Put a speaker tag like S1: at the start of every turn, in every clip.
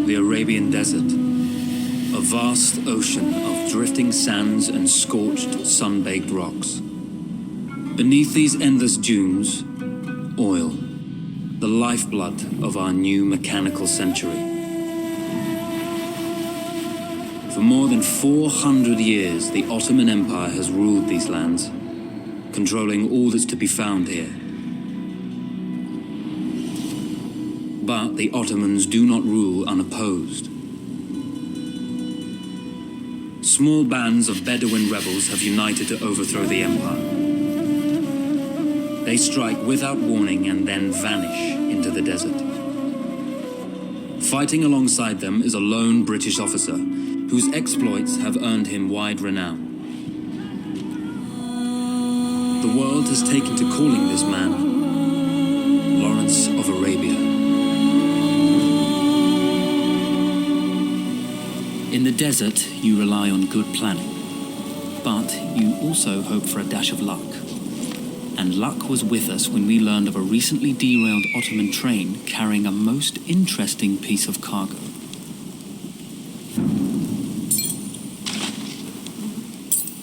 S1: the Arabian Desert, a vast ocean of drifting sands and scorched, sun-baked rocks. Beneath these endless dunes, oil, the lifeblood of our new mechanical century. For more than 400 years, the Ottoman Empire has ruled these lands, controlling all that's to be found here. But the Ottomans do not rule unopposed. Small bands of Bedouin rebels have united to overthrow the empire. They strike without warning and then vanish into the desert. Fighting alongside them is a lone British officer whose exploits have earned him wide renown. The world has taken to calling this man Lawrence of Arabia. In the desert, you rely on good planning, but you also hope for a dash of luck. And luck was with us when we learned of a recently derailed Ottoman train carrying a most interesting piece of cargo.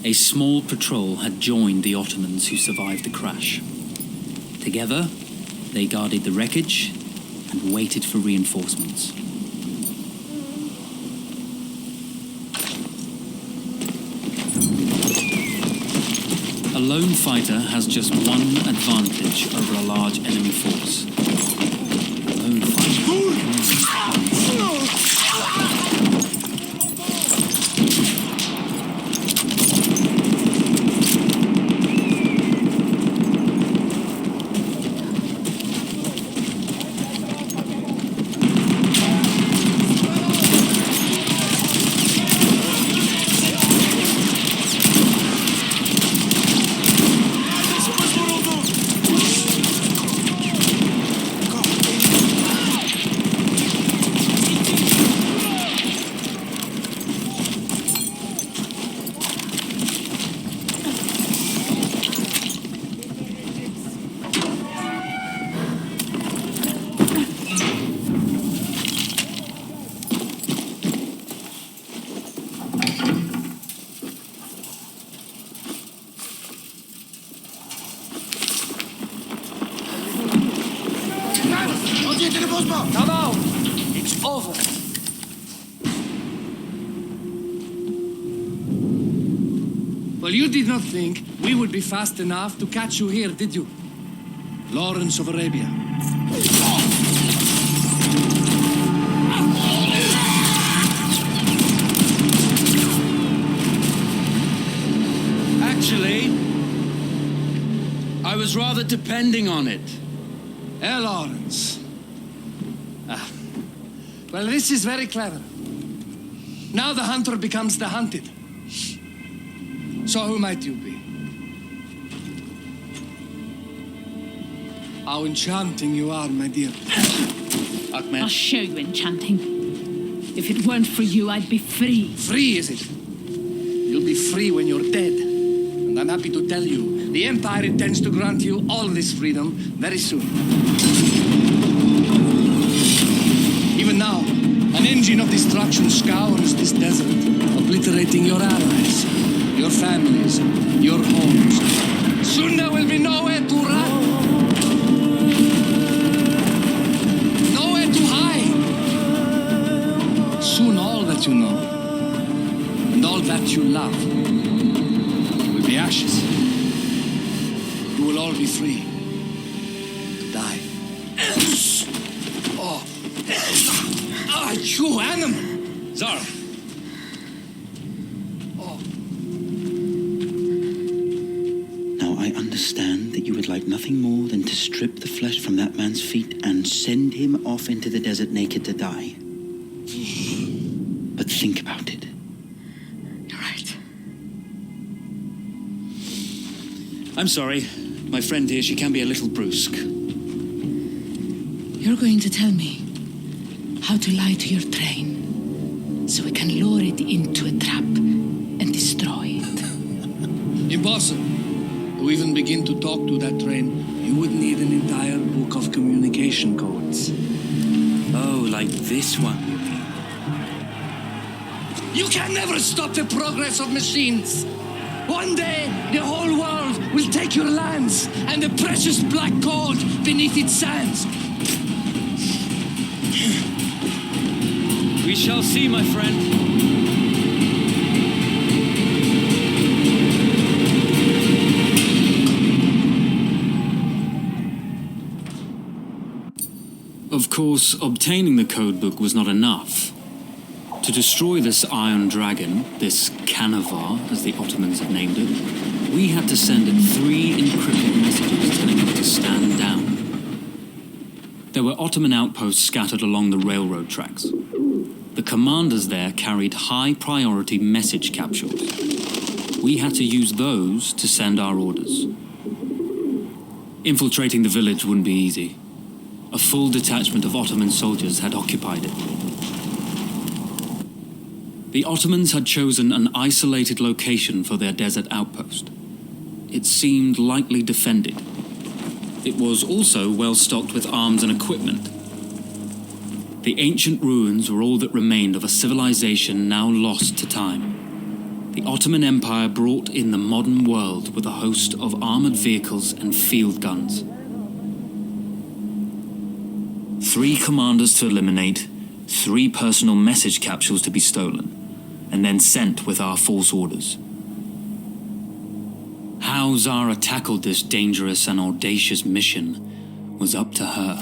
S1: A small patrol had joined the Ottomans who survived the crash. Together, they guarded the wreckage and waited for reinforcements. A lone fighter has just one advantage over a large enemy force. A lone fighter
S2: Now, it's over. Well, you did not think we would be fast enough to catch you here, did you? Lawrence of Arabia.
S1: Actually, I was rather depending on it.
S2: Lawrence. Well, this is very clever. Now the hunter becomes the hunted. So who might you be? How enchanting you are, my dear.
S3: I'll show you enchanting. If it weren't for you, I'd be free.
S2: Free, is it? You'll be free when you're dead. And I'm happy to tell you, the Empire intends to grant you all this freedom very soon. Even now, an engine of destruction scours this desert, obliterating your allies, your families, your homes. Soon there will be nowhere to run. Nowhere to hide. Soon all that you know, and all that you love, will be ashes. You will all be free to die. Oh. Ah, you animal!
S1: Zara!
S2: Oh.
S4: Now I understand that you would like nothing more than to strip the flesh from that man's feet and send him off into the desert naked to die. But think about it.
S3: You're right.
S1: I'm sorry. My friend here, she can be a little brusque.
S3: You're going to tell me how to lie to your train so we can lure it into a trap and destroy it.
S2: Impossible. To even begin to talk to that train, you would need an entire book of communication codes.
S1: Oh, like this one, you mean?
S2: You can never stop the progress of machines. One day, the whole world will take your lands and the precious black gold beneath its sands.
S1: We shall see, my friend. Of course, obtaining the codebook was not enough. To destroy this Iron Dragon, this Canavar, as the Ottomans have named it, we had to send it 3 encrypted messages telling it to stand down. There were Ottoman outposts scattered along the railroad tracks. The commanders there carried high-priority message capsules. We had to use those to send our orders. Infiltrating the village wouldn't be easy. A full detachment of Ottoman soldiers had occupied it. The Ottomans had chosen an isolated location for their desert outpost. It seemed lightly defended. It was also well stocked with arms and equipment. The ancient ruins were all that remained of a civilization now lost to time. The Ottoman Empire brought in the modern world with a host of armored vehicles and field guns. 3 commanders to eliminate, 3 personal message capsules to be stolen, and then sent with our false orders. How Zara tackled this dangerous and audacious mission was up to her.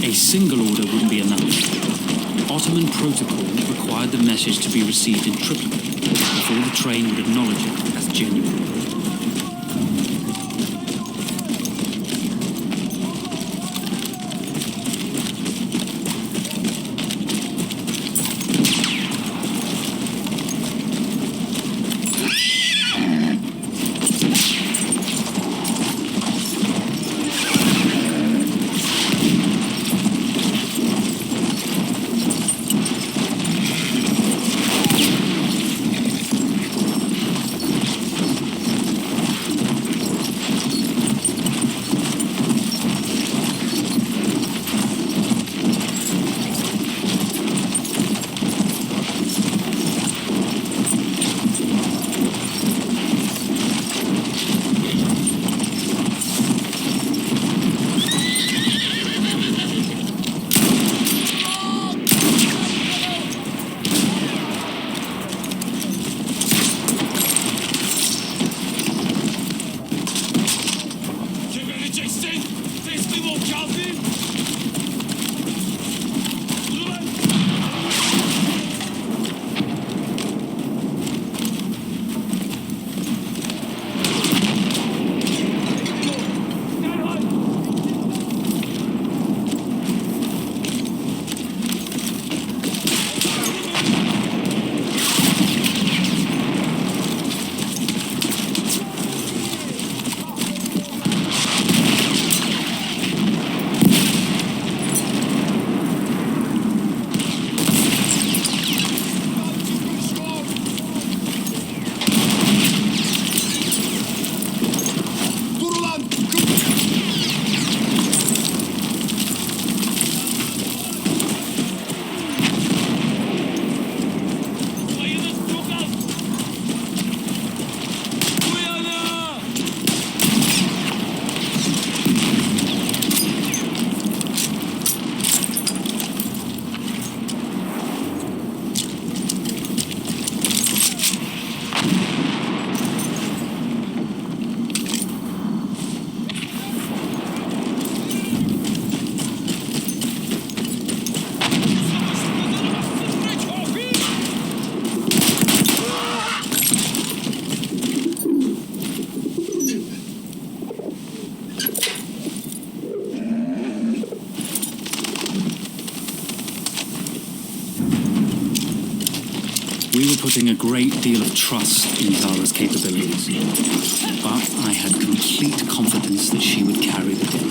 S1: A single order wouldn't be enough. Ottoman protocol required the message to be received in triplicate before the train would acknowledge it as genuine.
S2: Teslim ol kafir! Dur lan! Dur lan! Sayınız çok az! Uyanın!
S1: We were putting a great deal of trust in Zara's capabilities, but I had complete confidence that she would carry the day.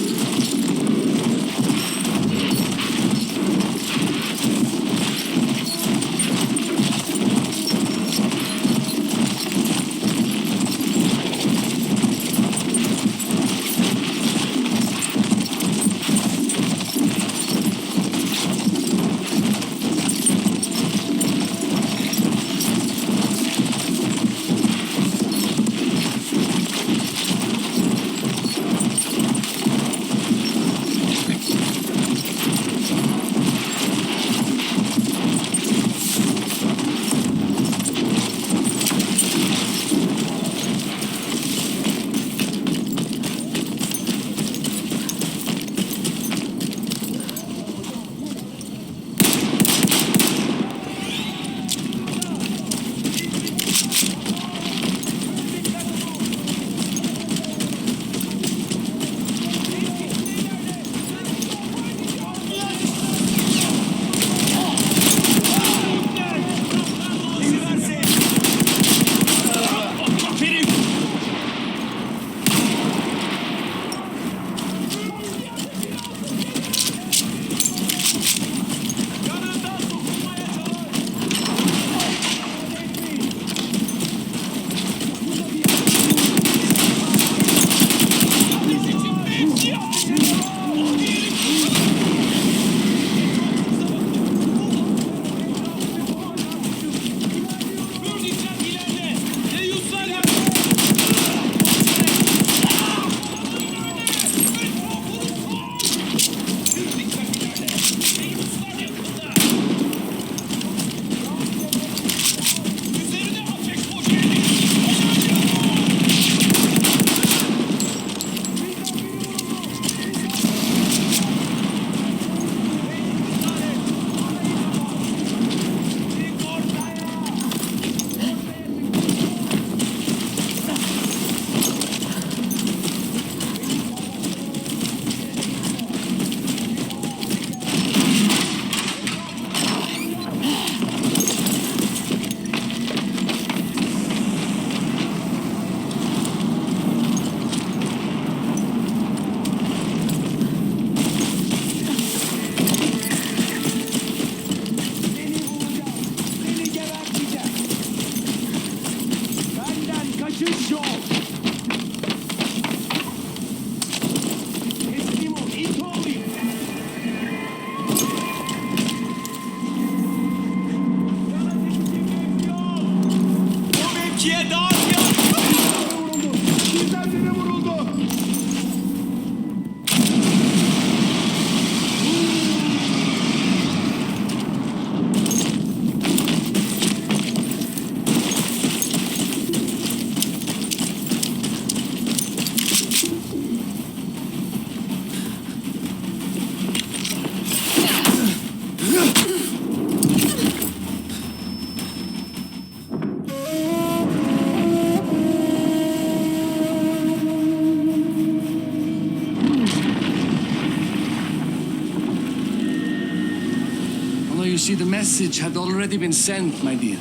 S2: you see, the message had already been sent, my dear.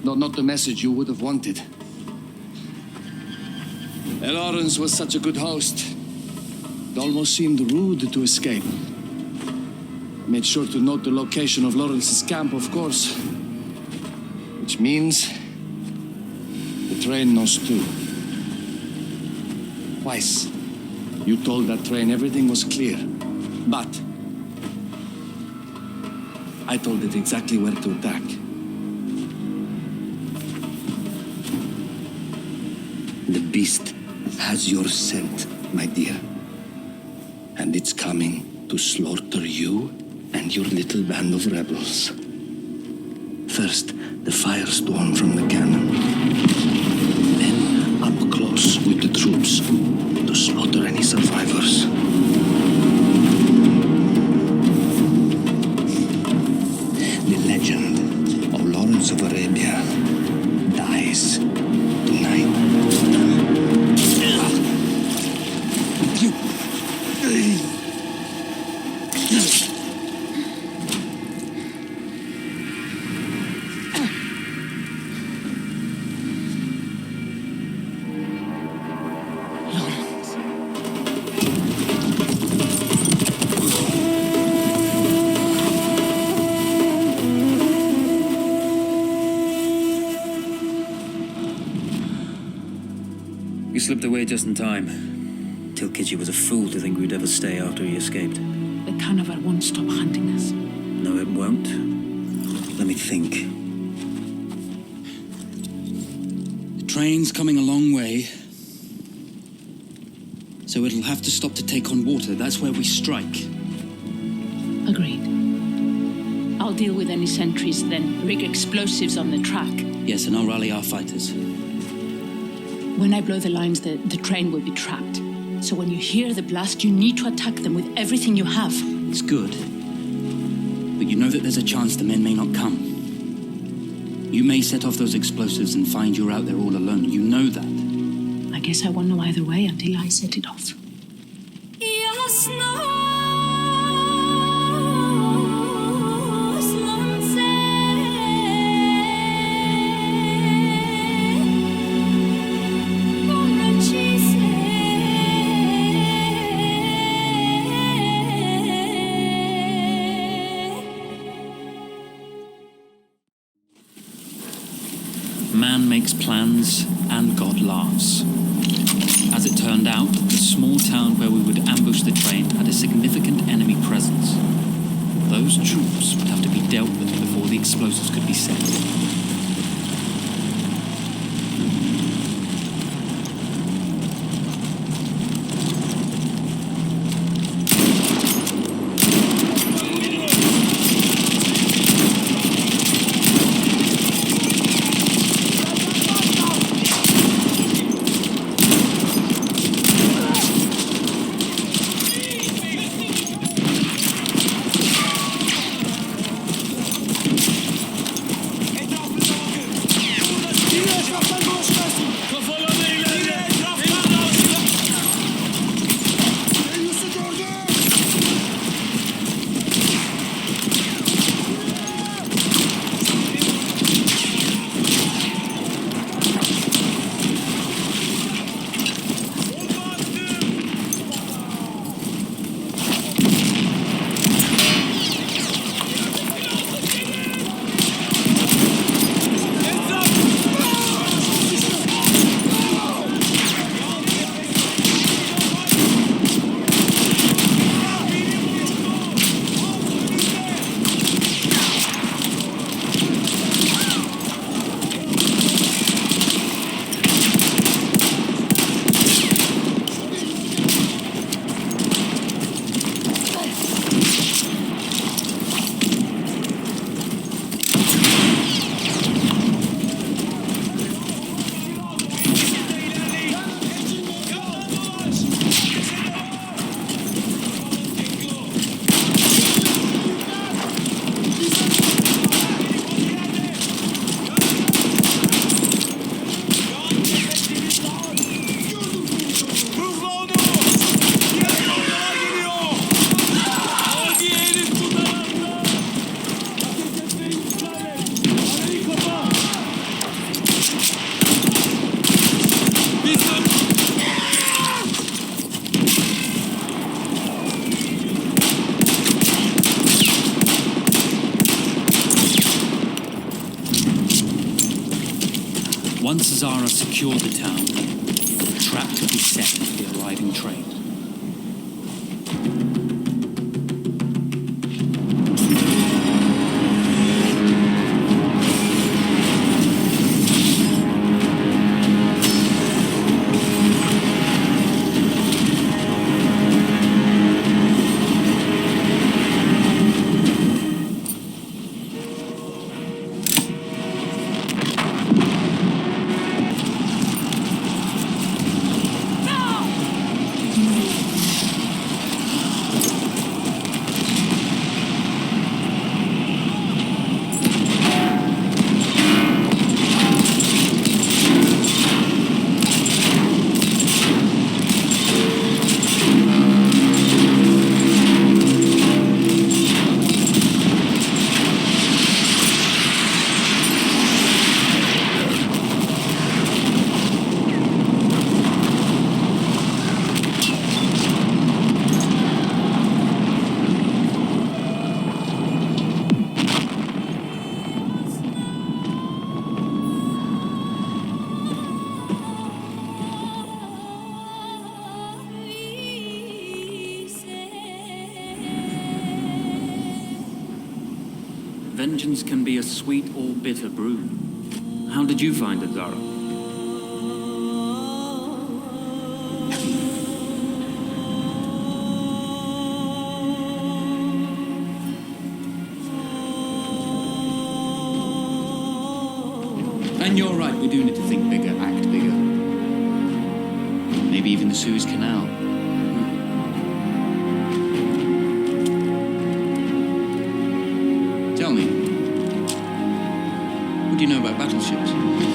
S2: Though not the message you would have wanted. Lawrence was such a good host. It almost seemed rude to escape. Made sure to note the location of Lawrence's camp, of course. Which means the train knows too. Twice, you told that train everything was clear. But I told it exactly where to attack. The beast has your scent, my dear. And it's coming to slaughter you and your little band of rebels. First, the firestorm from the cannon. Then, up close with the troops to slaughter any survivors. The legend of Lawrence of Arabia dies tonight.
S1: You slipped away just in time. Tilkitchi was a fool to think we'd ever stay after he escaped.
S3: The carnival won't stop hunting us.
S1: No, it won't. Let me think.
S4: The train's coming a long way. So it'll have to stop to take on water. That's where we strike.
S3: Agreed. I'll deal with any sentries, then rig explosives on the track.
S4: Yes, and I'll rally our fighters.
S3: When I blow the lines, the train will be trapped. So when you hear the blast, you need to attack them with everything you have.
S4: It's good. But you know that there's a chance the men may not come. You may set off those explosives and find you're out there all alone. You know that.
S3: I guess I won't know either way until I set it off.
S1: Man makes plans and God laughs. As it turned out, the small town where we would ambush the train had a significant enemy presence. Those troops would have to be dealt with before the explosives could be set. Once Zara secured the town, the trap could be set for the arriving train. Vengeance can be a sweet or bitter brew. How did you find it, Zara? And you're right, we do need to think bigger, act bigger. Maybe even the Suez Canal. Tell me, what do you know about battleships?